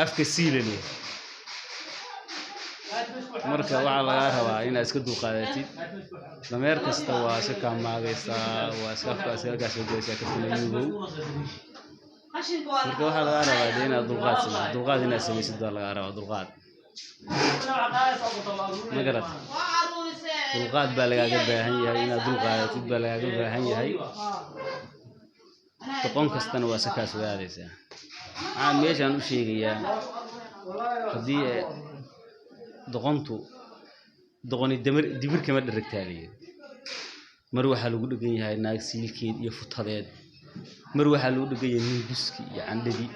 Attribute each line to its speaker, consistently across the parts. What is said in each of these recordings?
Speaker 1: afka siilani marka waxa laga rabaa in iska dulqaadatid dameer kasta waa si ka maagaysa waa iska afkaas halkaas oo geeysa ka filayugo marka waxa laga rabaa in dulqaad inaad samaysid laga rabaa dulqaad ma garat dulqaad baa laga baahan yahay inaad dulqaadatid baa laga baahan yahay toqon kastana waa sakaas wadaadaysa aan meeshan u sheegayaa hadii doqontu doqoni dibir kama dharagtaaliyo mar waxa lagu dhagan yahay naag siilkeed iyo futadeed mar waxa lagu dhagan yahay buski iyo candhadi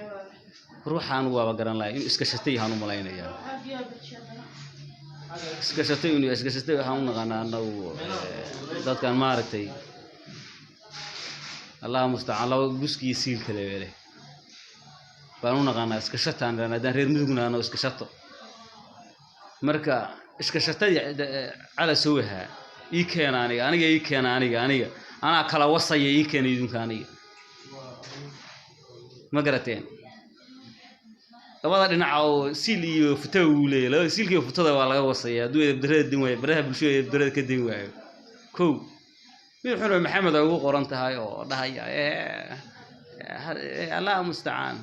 Speaker 1: ruuxaan waa garan lahayn in iska shatay aanu malaynaya iska shatay waxaan u naqaanaa annagu dadkan maaragtay Allah musta'an law buski siil kale weele baan u naqaanaa iska shataan raadaan reer midugna anoo iska shato marka iska shatay ala sooha ii keen aniga ana kala wasay ii keen idinka aniga ma garateen labada dhinac oo siil iyo futaa uu leeyahay siilka iyo futada waa laga wasaya duu darada din way baraha bulshada darada ka din waayo kow mid xun maxamed ugu qoran tahay oo dhahaya Allah musta'an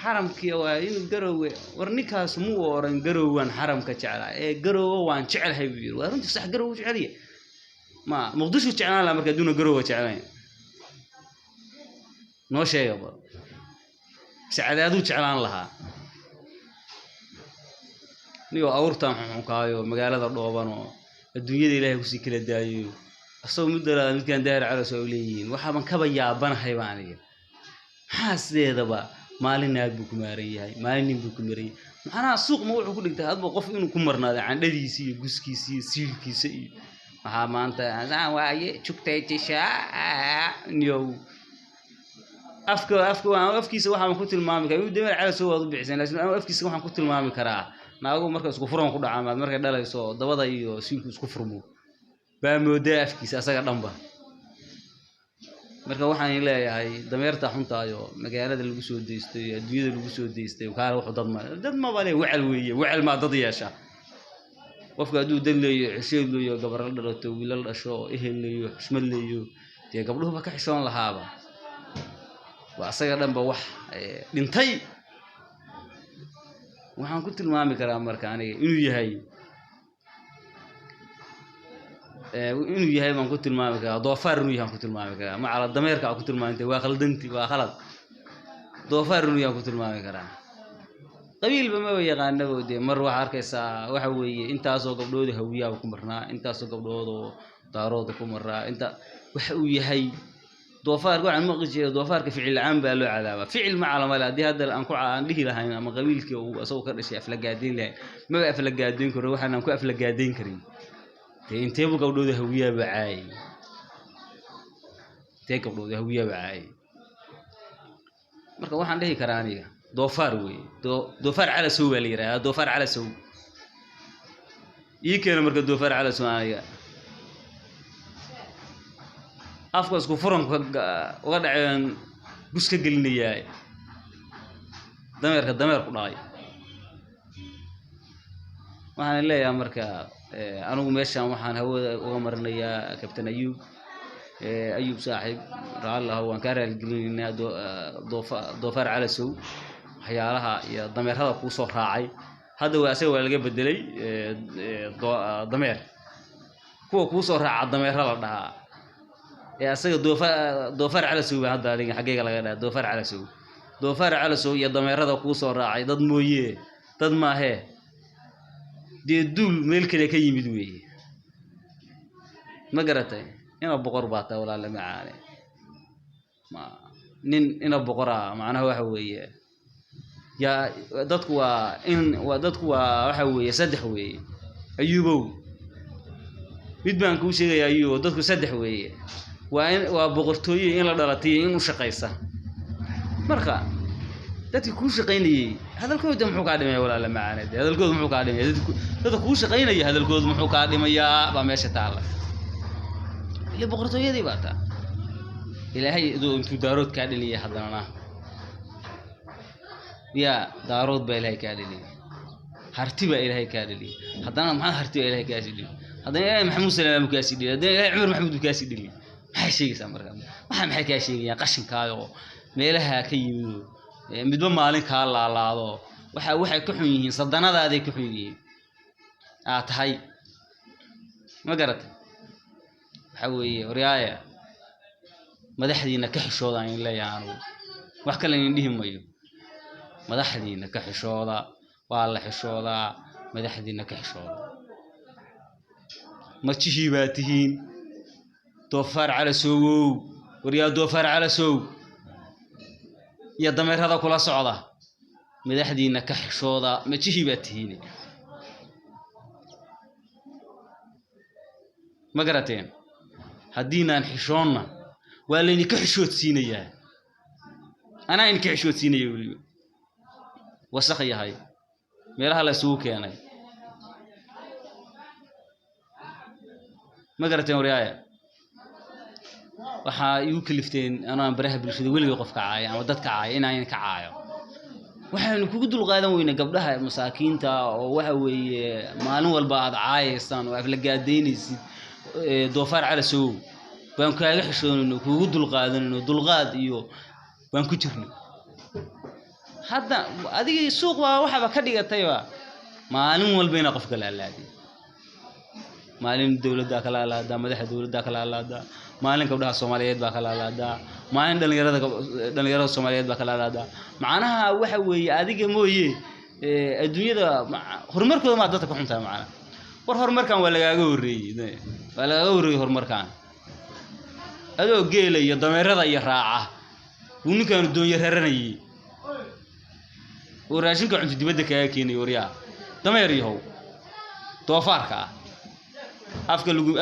Speaker 1: حرمكي وين قروي ورنيكاس مو ورن قروان حرمك جعله قرو وان جعل هيبير ورنت صح قرو جعليه ما مقدوش جعلنا لا مركا دون قرو جعلين نو شيء يابا سعدادو جعلان لها نيو اورتان خنكايو مغالada dhoobano adduunyada ilaahay ku sii kala daayo asoo muddo midkan daahir cala soo leeyihiin waxa ban kaba yaabanahay baan aniga xaaseedaba maalin aad buu ku maarayay maalin buu ku maray maxana suuq ma wuxuu ku dhigtay hadba qof inuu ku marnaado candhadiisa iyo guskiisa iyo siilkiisa iyo waxa maanta aan waaye jugtay tishaa niyo afkiisa waxaan ku tilmaami karaa inuu dameer cala soo wada bixisay laakiin afkiisa waxaan ku tilmaami karaa naagu marka isku furan ku dhacaan markay dhalayso dabada iyo siilku isku furmo baa moodaa afkiisa asaga dhanba marka waxaan leeyahay dameerta xuntaayo magaalada lagu soo deystay adduunyada lagu soo deystay kaar wuxuu dad ma bale wacal ma dad yeesha qofka aduu daleeyo xisheed leeyo gabar la dhalato wiilal dhasho ehel leeyo xushmad leeyo tii gabdhuhu ka xishoon lahaaba waa asaga dhanba wax dhintay waxaan ku tilmaami karaa marka aniga inuu yahay baan ku tilmaami karaa doofaar inuu yahay ku tilmaami karaa ma cala dameerka ku tilmaantay waa khaldanti waa khalad doofaar inuu yahay ku tilmaami karaa qabiilba ma yaqaanaba de mar waxa arkaysaa waxa weeye intaas oo gabdhooda hawiyaha ku marnaa intaas oo gabdhooda daarooda ku maraa inta waxa uu yahay doofaar waxaan ma qijiyay doofaarka ficil aan baa loo cadaaba ficil ma calama la hadii hadda aan ku aan dhihi lahayn ama qabiilkii uu asoo ka dhashay aflagaadeyn lahayn ma aflagaadeyn karo waxaan ku aflagaadeyn karin intee buu gabdhooda hawiyaha bacaay marka waxaan dhihi karaa aniga doofaar weey doofaar cala soo wali yiraahdo doofaar cala soo keen marka doofaar cala soo aniga afka isku furan uga dhaceen buska gelinayay dameer ku dhacay waxaan leeyahay marka anigu meeshan waxaan hawada uga marnayaa kabtan ayub saaxiib raallah waan ka raalgelinaa doofaar cala soo waxyaalaha iyo dameerada ku soo raacay hadda waa laga bedelay dameer kuwa ku soo raaca dameerada la dhahaa asaga doofaar cala soo hadda adiga xageega laga dhahaa doofaar cala soo iyo dameerada ku soo raacay dad mooyee dad maahe duul meel kale ka yimid weeye ma garatay ina boqor baata walaal macaane ma nin ina boqora macnaha waxa weeye ya dadku waa waxa weeye saddex weeye ayuubow mid baan ku sheegay ayuu dadku saddex weeye waa boqortooyo in la dhalatay in u shaqeysa marka dadku ku shaqeynayay hadalkooda muxuu ka dhimay walaal macaane hadalkooda muxuu ka dhimay dadku ku shaqeynayay hadalkooda muxuu ka dhimayaa ba meesha taala ile boqortooyadii baata ilaahay intuu daarood ka dhaliyay hadana يا دارود بإلهي كادلي هرتي بإلهي كادلي هذا ما هرتي بإلهي كادلي هذا محمود سلام كاسدي هذا عمر محمود كاسدي ما شيء سامر ما حكى شيء يا قشن كايو meelaha ka yimid midba maalin ka laalaado waxay ku xun yihiin sadanadaada ku xun yihiin tahay ma garat waxa weeye wariyaaya madaxdiina ka xishooda in la yaano wax kale in dhihimayo madaxdiina ka xishooda waa la xishooda madaxdiina ka xishooda ma jihibaatihiin doofaar cala soo wariyaa doofaar cala soo يا دمير هذا كله صعدة مدحدينا كحشوضة ما تشي باتهيني ما قرأتين هدينا نحشونا ولا إني كحشوت سينية أنا إني كحشوت سينية وسخية هاي ميرها لسوق يعني ما قرأتين ورياية waxa igu kaliifteen anaan baraha bulshada waliga qof ka caayay ama dad ka caayay inaan ka caayo waxaan kugu dul qaadan weynaa gabdhaha masaakiinta oo waxa weeye maalin walba aad caayaysan oo afla gaadeynaysid doofaar cala soo baan kaaga xishoonino kugu dul qaadanino dulqaad iyo baan ku jirno hadda adiga suuq waxba ka dhigatayba maalin walba ina qof kala laadi maalin dawladda kala laada madaxda dawladda kala laada maalin gabdhaha Soomaaliyeed baa kala laada maalin dhalinyarada Soomaaliyeed baa kala laada macnaha waxa weeye adiga mooyee adduunyada horumarkooda ma dadka ku xuntaa macnaha war horumarkan waa lagaaga horeeyay horumarkan adoo geelay iyo dameerada iyo raaca uu ninkan doon yaranayay oo raashinka cunto dibadda kaaga keenay wariyaa dameer yahow doofaarka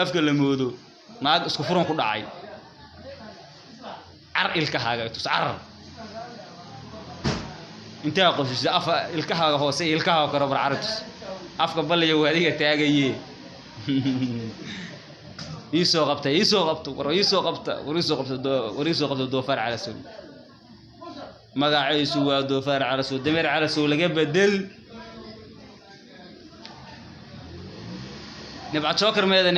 Speaker 1: afka la moodo naag isku furan ku dhacay ar ilkahaaga tuscar inta qofis afa ilkahaaga hoose ilkahaaga karo barcaratus afka baliya waadiga taagaye isoo qabta doofaar cala soo magaciisu waa doofaar cala soo dameer cala soo laga bedel نبعت شوكر ماذا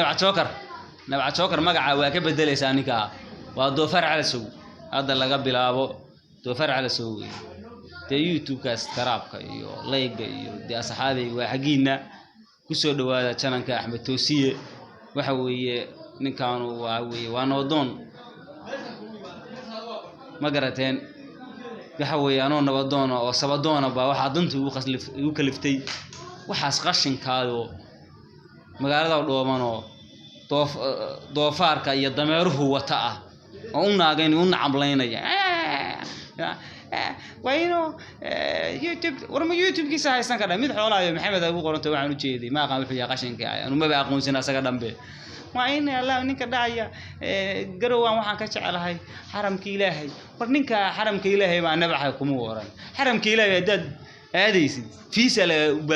Speaker 1: نبعت شوكر مقع واكب بدل سانيكا ودوفر على سو هذا اللي قبل أبو دوفر على سو ده يوتيوب كاست كرابك يو لايك يو دي أصحابي وحقينا كسر دواء كانك أحمد توسية وحوي نكانوا وحوي وانودون مقرتين وحوي أنا نودون أو سبدون أبا واحد ضنت يوكلفتي وحاس قشن كادو magaalada dhoomano doofaarka iyo dameeruhu wata ah oo naageen u nacamleynaya wayno YouTube kiisa haysan ka mid xoolaayo maxamed ugu qorantay waxaan u jeeday ma aqaan wuxuu yahay qashinka anu ma aqoonsan asaga dambe وإن الله نك داعية جروا وحنا كشعل هاي حرم كإلهي ورنك حرم كإلهي ما نبعه كمورا حرم كإلهي دد هذا يصير في سلة